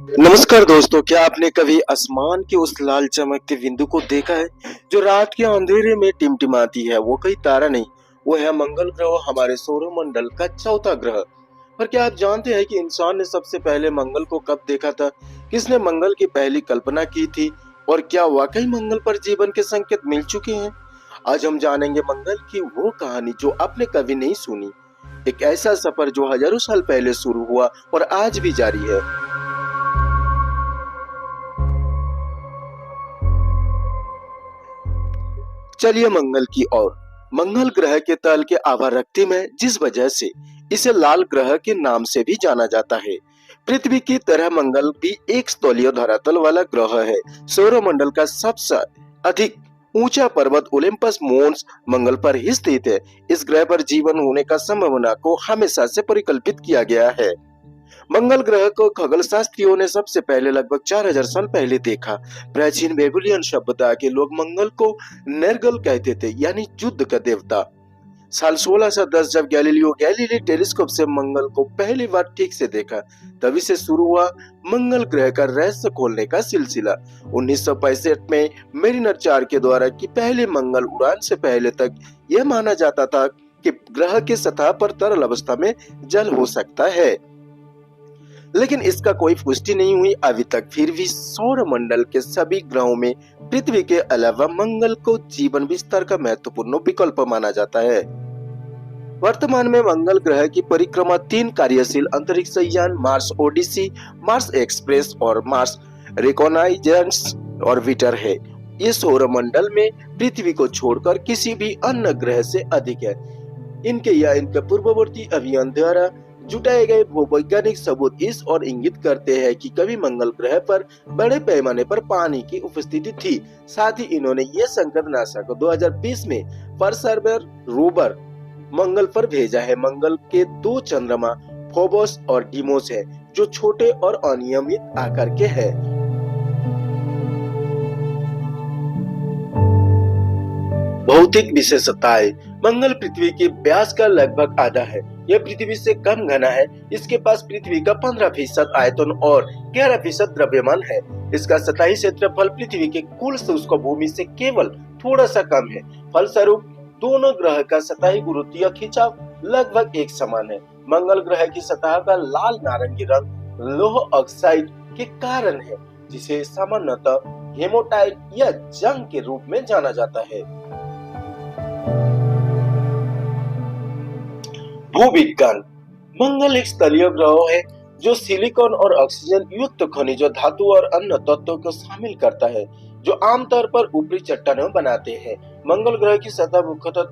नमस्कार दोस्तों, क्या आपने कभी आसमान के उस लाल चमकते बिंदु को देखा है जो रात के अंधेरे में टिमटिमाती है? वो कोई तारा नहीं, वो है मंगल ग्रह, हमारे सौरमंडल का चौथा ग्रह। पर क्या आप जानते हैं कि इंसान ने सबसे पहले मंगल को कब देखा था? किसने मंगल की पहली कल्पना की थी? और क्या वाकई मंगल पर जीवन के संकेत मिल चुके हैं? आज हम जानेंगे मंगल की वो कहानी जो आपने कभी नहीं सुनी, एक ऐसा सफर जो हजारों साल पहले शुरू हुआ और आज भी जारी है। चलिए मंगल की ओर। मंगल ग्रह के तल के आवर्तक्ति में जिस वजह से इसे लाल ग्रह के नाम से भी जाना जाता है। पृथ्वी की तरह मंगल भी एक स्थलीय धरातल वाला ग्रह है। सौरमंडल का सबसे अधिक ऊंचा पर्वत ओलिम्पस मोन्स मंगल पर ही स्थित है। इस ग्रह पर जीवन होने का संभावना को हमेशा से परिकल्पित किया गया है। मंगल ग्रह को खगोल शास्त्रियों ने सबसे पहले लगभग 4000 साल पहले देखा। प्राचीन बेबीलोनियन सभ्यता के लोग मंगल को नेर्गल कहते थे, यानी युद्ध का देवता। साल 1610 जब गैलीलियो गैलीली टेलीस्कोप से मंगल को पहली बार ठीक से देखा, तभी से शुरू हुआ मंगल ग्रह का रहस्य खोलने का सिलसिला। 1965 में मेरिनर 4 के द्वारा की पहली मंगल उड़ान से पहले तक यह माना जाता था कि ग्रह की सतह पर तरल अवस्था में जल हो सकता है, लेकिन इसका कोई पुष्टि नहीं हुई अभी तक। फिर भी सौरमंडल के सभी ग्रहों में पृथ्वी के अलावा मंगल को जीवन विस्तार का महत्वपूर्ण विकल्प माना जाता है। वर्तमान में मंगल ग्रह की परिक्रमा 3 कार्यशील अंतरिक्ष यान मार्स ओडिसी, मार्स एक्सप्रेस और मार्स रिकॉनाइजेंस ऑर्बिटर है। ये सौरमंडल में पृथ्वी को छोड़कर किसी भी अन्य ग्रह से अधिक है। इनके या इनके पूर्ववर्ती अभियान द्वारा जुटाए गए भूवैज्ञानिक सबूत इस और इंगित करते हैं कि कभी मंगल ग्रह पर बड़े पैमाने पर पानी की उपस्थिति थी। साथ ही इन्होंने ये संकेत नासा को 2020 में परसेवरेंस रोवर मंगल पर भेजा है। मंगल के 2 चंद्रमा फोबोस और डीमोस है, जो छोटे और अनियमित आकार के हैं। भौतिक विशेषताएं। मंगल पृथ्वी के व्यास का लगभग आधा है। यह पृथ्वी से कम घना है। इसके पास पृथ्वी का 15% आयतन और 11% द्रव्यमान है। इसका सतही क्षेत्रफल पृथ्वी के कुल शुष्क भूमि से केवल थोड़ा सा कम है। फलस्वरूप दोनों ग्रह का सतही गुरुत्वीय खिंचाव लगभग एक समान है। मंगल ग्रह की सतह का लाल नारंगी रंग लौह ऑक्साइड के कारण है, जिसे सामान्यतः हेमाटाइट या जंग के रूप में जाना जाता है। भूविज्ञान। मंगल एक स्थलीय ग्रह है जो सिलिकॉन और ऑक्सीजन युक्त खनिजों, धातु और अन्य तत्वों को शामिल करता है, जो आमतौर पर ऊपरी चट्टानें बनाते हैं। मंगल ग्रह की सतह मुख्यतः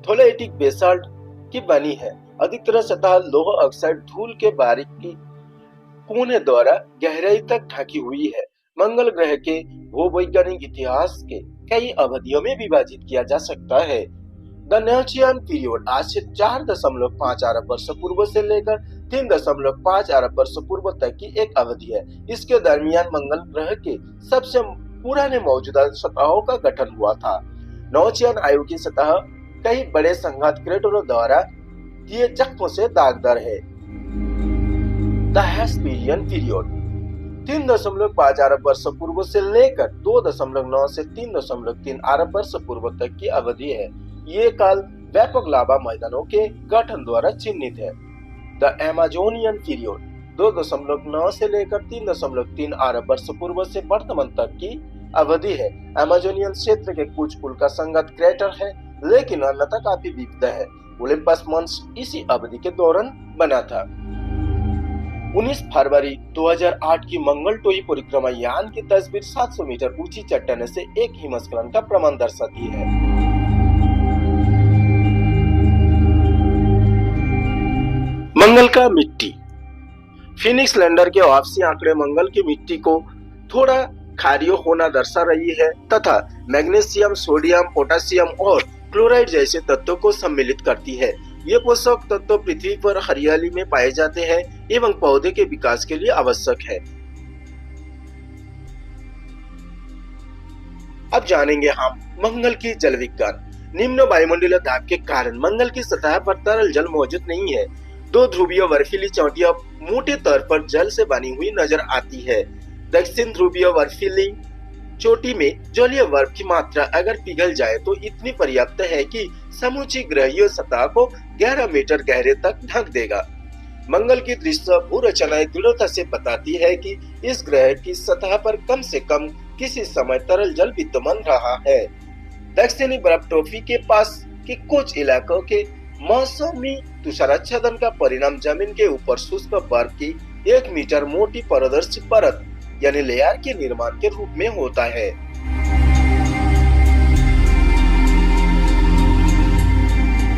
थोलेटिक बेसाल्ट की बनी है। अधिकतर सतह लौह ऑक्साइड धूल के बारीकी कोने द्वारा गहराई तक ढकी हुई है। मंगल ग्रह के भूवैज्ञानिक इतिहास के कई अवधियों में विभाजित किया जा सकता है। द नोचियन पीरियड आज से 4.5 अरब वर्ष पूर्व से लेकर 3.5 अरब वर्ष पूर्व तक की एक अवधि है। इसके दरमियान मंगल ग्रह के सबसे पुराने मौजूदा सतहों का गठन हुआ था। नोचियन आयु की सतह कई बड़े संघात क्रेटरों द्वारा दिए जख्मों से दागदार है। द हेस्पेरियन पीरियड 3.5 अरब वर्ष पूर्व से लेकर 2.9 से 3.3 अरब वर्ष पूर्व तक की अवधि है। ये काल व्यापक लावा मैदानों के गठन द्वारा चिन्हित है। द अमेजोनियन पीरियड 2.9 से लेकर 3.3 अरब वर्ष पूर्व से वर्तमान तक की अवधि है। अमेजोनियन क्षेत्र के कुछ उल्का संगत क्रेटर है, लेकिन अन्यथा काफी विविध है। ओलिम्पस मंच इसी अवधि के दौरान बना था। 19 फरवरी 2008 की मंगल टोई परिक्रमा यान की तस्वीर 700 मीटर ऊंची चट्टान से एक हिमस्खलन का प्रमाण दर्शाती है। मंगल का मिट्टी। फिनिक्स लैंडर के वापसी आंकड़े मंगल की मिट्टी को थोड़ा क्षारीय होना दर्शा रही है तथा मैग्नीशियम, सोडियम, पोटेशियम और क्लोराइड जैसे तत्वों को सम्मिलित करती है। ये पोषक तत्व पृथ्वी पर हरियाली में पाए जाते हैं एवं पौधे के विकास के लिए आवश्यक है। अब जानेंगे हम मंगल की जल विज्ञान। निम्न वायुमंडलीय दाब के कारण मंगल की सतह पर तरल जल मौजूद नहीं है। 2 ध्रुवीय बर्फीली चोटियों मोटे तौर पर जल से बनी हुई नजर आती है। दक्षिण ध्रुवीय बर्फीली चोटी में जलीय बर्फ की मात्रा अगर पिघल जाए तो इतनी पर्याप्त है कि समूची ग्रहीय सतह को 11 मीटर गहरे तक ढक देगा। मंगल की दृश्य भूरचनाएं दृढ़ता से बताती है कि इस ग्रह की सतह पर कम से कम किसी समय तरल जल विद्यमान रहा है। दक्षिणी बर्फ टोपी के पास के कुछ इलाकों के मौसमी तुषाराच्छादन का परिणाम जमीन के ऊपर शुष्क बर्फ की 1 मीटर मोटी पारदर्शी परत यानी लेयर के निर्माण के रूप में होता है।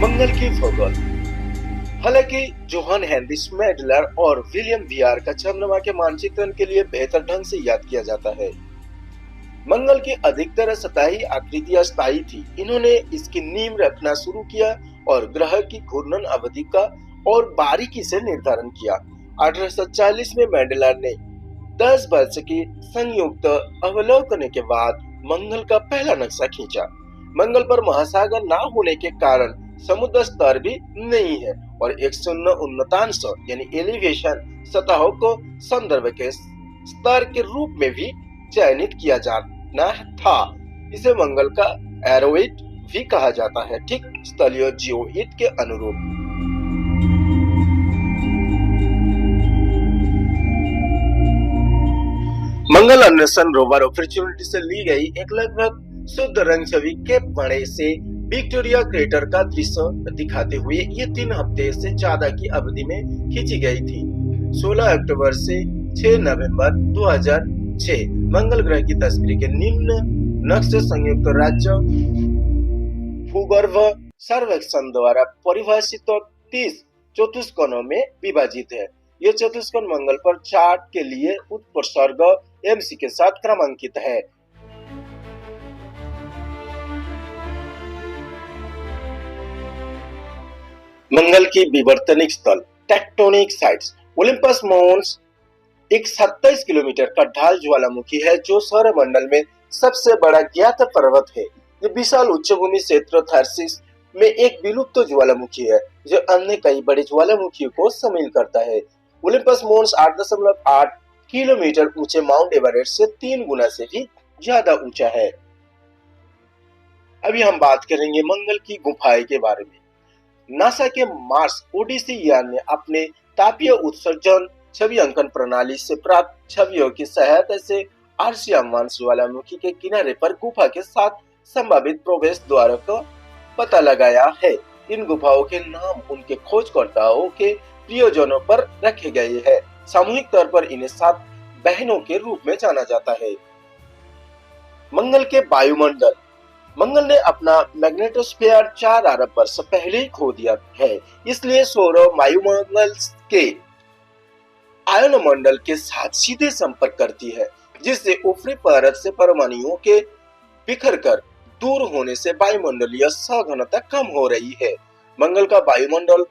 मंगल की भूगोल। हालांकि जोहान हेनरिच मैडलर और विलियम वीआर का चंद्रमा के मानचित्रण के लिए बेहतर ढंग से याद किया जाता है। मंगल की अधिकतर सतही आकृतियां स्थायी थी। इन्होंने इसकी नींव रखना शुरू किया और ग्रह की घूर्णन अवधि का और बारीकी से निर्धारण किया। 1840 में मैडलर ने 10 वर्ष की संयुक्त अवलोकन के बाद मंगल का पहला नक्शा खींचा। मंगल पर महासागर न होने के कारण समुद्र स्तर भी नहीं है और एक शून्य उन्नतांश यानी एलिवेशन सतहों को संदर्भ के स्तर के रूप में भी चयनित किया जाना था। इसे मंगल का एरोइड भी कहा जाता है, ठीक स्थलीय जियोइड के अनुरूप। मंगल अन्वेषण रोवर अपॉर्चुनिटी से ली गई एक लगभग शुद्ध रंग छवि केप बड़े से विक्टोरिया क्रेटर का दृश्य दिखाते हुए ये 3 हफ्ते से ज्यादा की अवधि में खींची गई थी। 16 अक्टूबर से 6 नवंबर 2006 मंगल ग्रह की तस्वीर के निम्न नक्शे संयुक्त राज्य भूगर्भ सर्वेक्षण द्वारा परिभाषित 30 चतुष्कोणों में विभाजित है। ये चतुष्कोण मंगल पर चार्ट के लिए उत्सर्ग MC के साथ क्रमांकित है। मंगल की विवर्तनिक स्थल टेक्टोनिक साइट्स। ओलिम्पस माउंट्स एक 27 किलोमीटर का ढाल ज्वालामुखी है जो सौरमंडल में सबसे बड़ा ज्ञात पर्वत है। ये विशाल उच्चभूमि क्षेत्र थर्सिस में एक विलुप्त ज्वालामुखी है जो अन्य कई बड़े ज्वालामुखियों को शामिल करता है। ओलिम्पस माउंट्स 8.8 किलोमीटर ऊंचे माउंट एवरेस्ट से 3 गुना से भी ज्यादा ऊंचा है। अभी हम बात करेंगे मंगल की गुफाएं के बारे में। नासा के मार्स ओडिसी यान ने अपने तापीय उत्सर्जन छवि अंकन प्रणाली से प्राप्त छवियों की सहायता से आर्सियामान ज्वालामुखी के किनारे पर गुफा के साथ संभावित प्रवेश द्वारों का पता लगाया है। इन गुफाओं के नाम उनके खोजकर्ताओं के प्रियजनों पर रखे गए हैं। सामूहिक तौर पर इन्हें 7 बहनों के रूप में जाना जाता है। मंगल के वायुमंडल। मंगल ने अपना मैग्नेटोस्फीयर 4 अरब वर्ष पहले ही खो दिया है, इसलिए सौर वायुमंडल के आयनमंडल के साथ सीधे संपर्क करती है, जिससे ऊपरी परत से परमाणुओं के बिखरकर दूर होने से वायुमंडलीय सघनता कम हो रही है। मंगल का वायुमंडल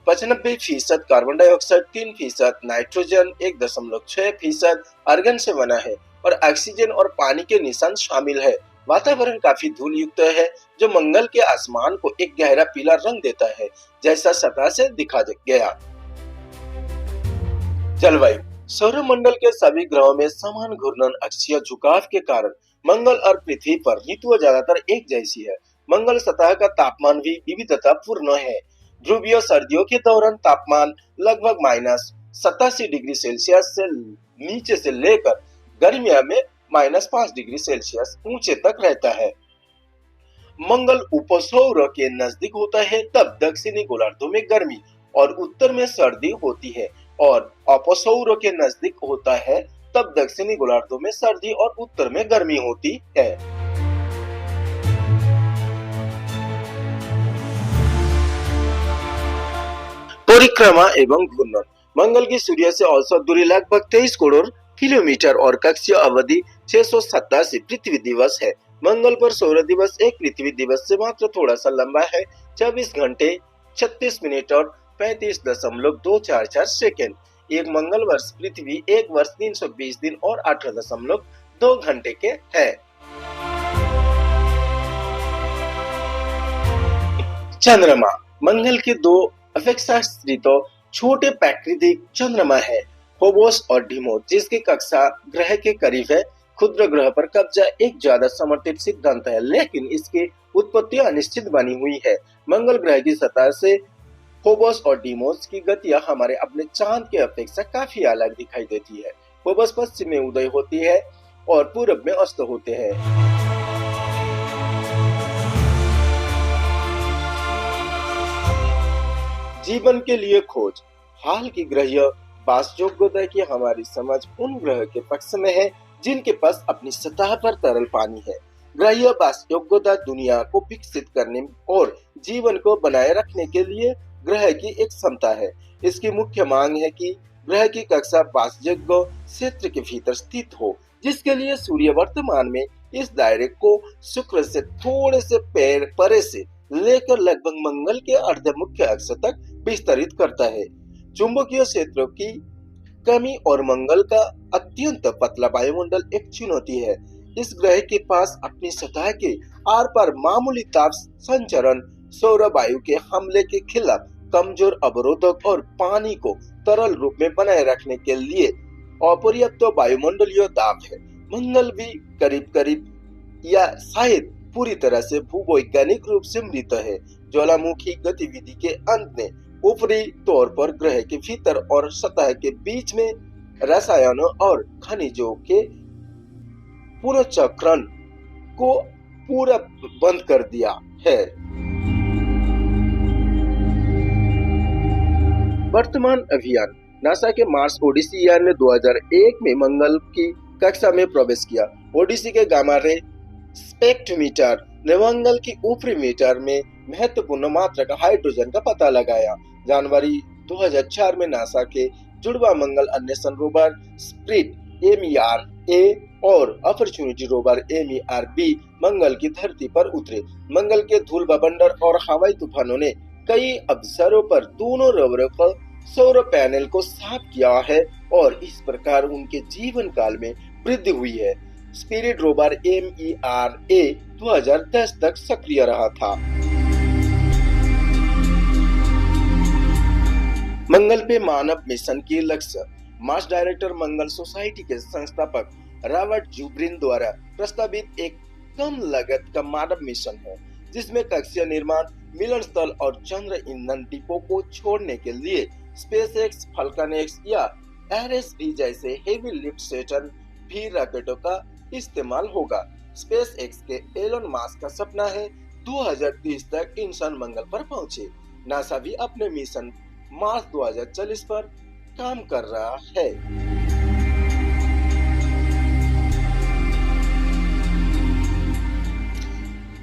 95% कार्बन डाइऑक्साइड, 3% नाइट्रोजन, 1.6% आर्गन से बना है और ऑक्सीजन और पानी के निशान शामिल है। वातावरण काफी धूल युक्त है जो मंगल के आसमान को एक गहरा पीला रंग देता है, जैसा सतह से दिखा गया। जलवायु। सौरमंडल के सभी ग्रहों में समान घूर्णन अक्षीय झुकाव के कारण मंगल और पृथ्वी पर ऋतुएं ज्यादातर एक जैसी है। मंगल सतह का तापमान भी विविधतापूर्ण है। ध्रुवीय सर्दियों के दौरान तापमान लगभग -87 डिग्री सेल्सियस से नीचे से लेकर गर्मियों में -5 डिग्री सेल्सियस ऊंचे तक रहता है। मंगल उपसौर के नजदीक होता है तब दक्षिणी गोलार्ध में गर्मी और उत्तर में सर्दी होती है, और अपसौर के नजदीक होता है तब दक्षिणी गोलार्ध में सर्दी और उत्तर में गर्मी होती है। परिक्रमा एवं घूर्णन। मंगल की सूर्य से औसत दूरी लगभग 23 करोड़ किलोमीटर और कक्षीय अवधि 687 पृथ्वी दिवस है। मंगल पर सौर दिवस एक पृथ्वी दिवस से मात्र थोड़ा सा लंबा है, 24 घंटे 36 मिनट और 35.244 सेकेंड। एक मंगल वर्ष पृथ्वी एक वर्ष 320 दिन और 18.2 घंटे के है। चंद्रमा। मंगल के 2 अपेक्षाकृत छोटे प्राकृतिक चंद्रमा है फोबोस और डीमोस, जिसकी कक्षा ग्रह के करीब है। क्षुद्र ग्रह पर कब्जा एक ज्यादा समर्थित सिद्धांत है, लेकिन इसकी उत्पत्ति अनिश्चित बनी हुई है। मंगल ग्रह की सतह से फोबोस और डीमोस की गतियां हमारे अपने चांद की अपेक्षा काफी अलग दिखाई देती है। फोबोस पश्चिम में उदय होती है और पूरब में अस्त होते हैं। जीवन के लिए खोज। हाल की ग्रहीय वासयोग्यता की हमारी समझ उन ग्रह के पक्ष में है जिनके पास अपनी सतह पर तरल पानी है। ग्रहीय वासयोग्यता दुनिया को विकसित करने और जीवन को बनाए रखने के लिए ग्रह की एक क्षमता है। इसकी मुख्य मांग है कि ग्रह की कक्षा वासयोग्य क्षेत्र के भीतर स्थित हो, जिसके लिए सूर्य वर्तमान में इस दायरे को शुक्र से थोड़े से परे से लेकर लगभग मंगल के अर्ध मुख्य अक्ष तक विस्तरित करता है। चुंबकीय क्षेत्रों की कमी और मंगल का अत्यंत पतला वायुमंडल एक चुनौती है। इस ग्रह के पास अपनी सतह के आर पार मामूली ताप संचरण, सौर वायु के हमले के खिलाफ कमजोर अवरोधक और पानी को तरल रूप में बनाए रखने के लिए अपर्याप्त वायुमंडलीय दाब है। मंगल भी करीब करीब या शायद पूरी तरह से भूवैज्ञानिक रूप से मृत है। ज्वालामुखी गतिविधि के अंत में ऊपरी तौर पर ग्रह के भीतर और सतह के बीच में रसायनों और खनिजों के पुनर्चक्रण को पूरा बंद कर दिया है। वर्तमान अभियान। नासा के मार्स ओडिसी यान ने 2001 में मंगल की कक्षा में प्रवेश किया। ओडिसी के गामा रे स्पेक्ट्रोमीटर ने मंगल की ऊपरी मीटर में महत्वपूर्ण मात्रा का हाइड्रोजन का पता लगाया। जनवरी 2004 में नासा के जुड़वा मंगल अन्वेषण रोवर स्पिरिट MER-A और अपॉर्चुनिटी रोवर MER-B मंगल की धरती पर उतरे। मंगल के धूल बवंडर और हवाई तूफानों ने कई अवसरों पर दोनों रोवरों को सौर पैनल को साफ किया है और इस प्रकार उनके जीवन काल में वृद्धि हुई है। स्पिरिट रोवर MER-A 2010 तक सक्रिय रहा था। मंगल पे मानव मिशन की लक्ष्य। मार्स डायरेक्टर मंगल सोसाइटी के संस्थापक रॉबर्ट जुब्रिन द्वारा प्रस्तावित एक कम लागत का मानव मिशन है, जिसमें कक्षीय निर्माण, मिलन स्थल और चंद्र ईंधन डिपो को छोड़ने के लिए स्पेसएक्स, फाल्कन एक्स या RSV जैसे हेवी लिफ्ट सेटन भी रॉकेटों का इस्तेमाल होगा। स्पेसएक्स के एलन मास्क का सपना है 2030 तक इंसान मंगल पर पहुंचे। नासा भी अपने मिशन मार्स 2040 पर काम कर रहा है।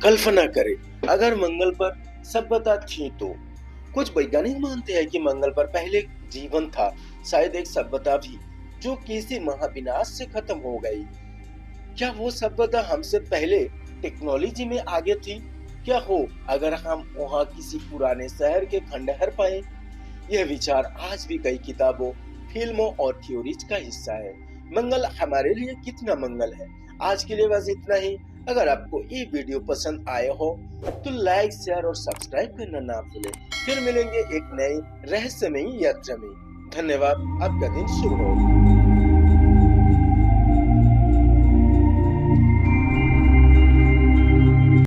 कल्पना करें अगर मंगल पर सभ्यता थी तो। कुछ वैज्ञानिक मानते हैं कि मंगल पर पहले जीवन था, शायद एक सभ्यता भी जो किसी महाविनाश से खत्म हो गई। क्या वो सभ्यता हमसे पहले टेक्नोलॉजी में आगे थी? क्या हो अगर हम वहाँ किसी पुराने शहर के खंडहर पाए? यह विचार आज भी कई किताबों, फिल्मों और थ्योरीज का हिस्सा है। मंगल हमारे लिए कितना मंगल है। आज के लिए बस इतना ही। अगर आपको ये वीडियो पसंद आए हो तो लाइक, शेयर और सब्सक्राइब करना ना भूलें। फिर मिलेंगे एक नई रहस्यमयी यात्रा में। धन्यवाद। आपका दिन शुभ हो।